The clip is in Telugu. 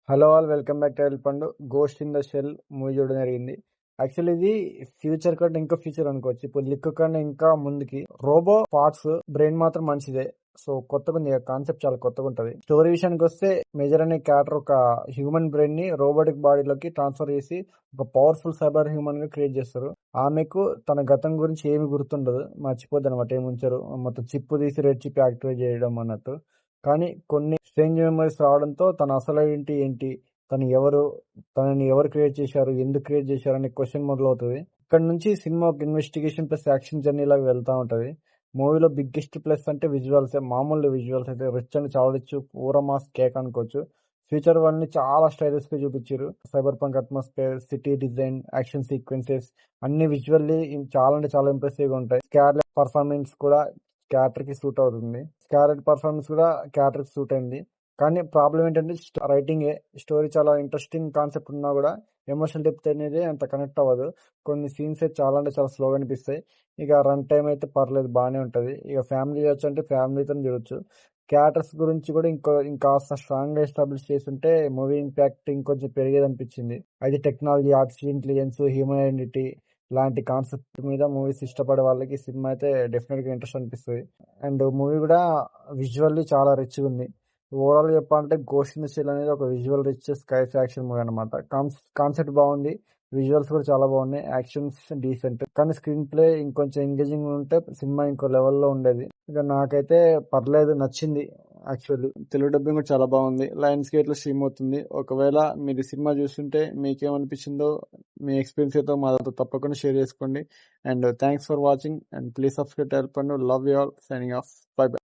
Hello all welcome back to ఎల్పండు. Ghost in the shell movie చూడడం జరిగింది. యాక్చువల్లీ ఇది ఫ్యూచర్ కంటే ఇంకా ఫ్యూచర్ అనుకోవచ్చు. ఇప్పుడు లిక్ కన్నా ఇంకా ముందుకి రోబో పార్ట్స్ బ్రెయిన్ మాత్రం మంచిదే. సో కొత్తగా ఉంది, కాన్సెప్ట్ చాలా కొత్తగా ఉంటది. స్టోరీ విషయానికి వస్తే మేజర్ అనే క్యారెక్టర్ ఒక హ్యూమన్ బ్రెయిన్ ని రోబోటిక్ బాడీలోకి ట్రాన్స్ఫర్ చేసి ఒక పవర్ఫుల్ సైబర్ హ్యూమన్ గా క్రియేట్ చేస్తారు. ఆమెకు తన గతం గురించి ఏమి గుర్తుండదు, మర్చిపోద్ది అనమాట, ఏమి ఉంచారు, మొత్తం చిప్పు తీసి రెడ్ చిప్ యాక్టివేట్ చేయడం అన్నట్టు. కానీ కొన్ని స్ట్రేంజ్ మెమరీస్ రావడంతో తన అసలు ఐడెంటిటీ ఏంటి, తను ఎవరు, తనని ఎవరు క్రియేట్ చేశారు, ఎందుకు క్రియేట్ చేశారు అనే క్వశ్చన్ మొదలవుతుంది. ఇక్కడ నుంచి సినిమా ఒక ఇన్వెస్టిగేషన్ ప్లస్ యాక్షన్ జర్నీ లాగా వెళ్తా ఉంటది. మూవీలో బిగ్గెస్ట్ ప్లస్ అంటే విజువల్స్. మామూలు విజువల్స్ అయితే రిచ్ అండ్ చాలా రిచ్, పూర మాస్ కేక్ అనుకోవచ్చు. ఫ్యూచర్ వన్ ని చాలా స్టైలిష్ గా చూపించారు. Cyber punk atmosphere, city design, action sequences అన్ని విజువల్లీ చాలా అంటే చాలా ఇంప్రెసివ్ గా ఉంటాయి. స్కార్లెట్ పర్ఫార్మెన్స్ కూడా క్యారెక్టర్ కి సూట్ అవుతుంది. స్కారెట్ పర్ఫార్మెన్స్ కూడా క్యారెక్టర్ కి సూట్ అయింది. కానీ ప్రాబ్లం ఏంటంటే రైటింగ్. స్టోరీ చాలా ఇంట్రెస్టింగ్ కాన్సెప్ట్ ఉన్నా కూడా ఎమోషనల్ డెప్త్ అనేది అంత కనెక్ట్ అవ్వదు. కొన్ని సీన్స్ అయితే చాలా అంటే చాలా స్లోగా అనిపిస్తాయి. ఇక రన్ టైం అయితే పర్లేదు, బాగానే ఉంటది. ఇక ఫ్యామిలీ చూడొచ్చు అంటే ఫ్యామిలీతో చూడొచ్చు. క్యారెక్టర్స్ గురించి కూడా ఇంకాస్త స్ట్రాంగ్ గా ఎస్టాబ్లిష్ చేస్తుంటే మూవీ ఇంపాక్ట్ ఇంకొంచెం పెరిగేది అనిపించింది. అది technology, artificial intelligence, human identity లాంటి కాన్సెప్ట్ మీద మూవీస్ ఇష్టపడే వాళ్ళకి సినిమా అయితే డెఫినెట్ గా ఇంట్రెస్ట్ అనిపిస్తుంది. అండ్ మూవీ కూడా విజువల్లీ చాలా రిచ్ గా ఉంది. ఓవరాల్ చెప్పాలంటే గోస్ట్ ఇన్ ద షెల్ అనేది ఒక విజువల్ రిచ్ స్కైఫ్ యాక్షన్ మూవీ అనమాట. కాన్సెప్ట్ బాగుంది, విజువల్స్ కూడా చాలా బాగున్నాయి, యాక్షన్స్ డీసెంట్. కానీ స్క్రీన్ ప్లే ఇంకొంచెం ఎంగేజింగ్ ఉంటే సినిమా ఇంకో లెవెల్లో ఉండేది. ఇక నాకైతే పర్లేదు, నచ్చింది. యాక్చువల్లీ తెలుగు డబ్బింగ్ కూడా చాలా బాగుంది. లయన్స్ గేట్ లో స్ట్రీమ్ అవుతుంది. ఒకవేళ మీరు సినిమా చూస్తుంటే మీకేమనిపించిందో మీ ఎక్స్పీరియన్స్ అయితే మాతో తప్పకుండా షేర్ చేసుకోండి. And thanks for watching and please subscribe to help and love you all. Signing off. By by.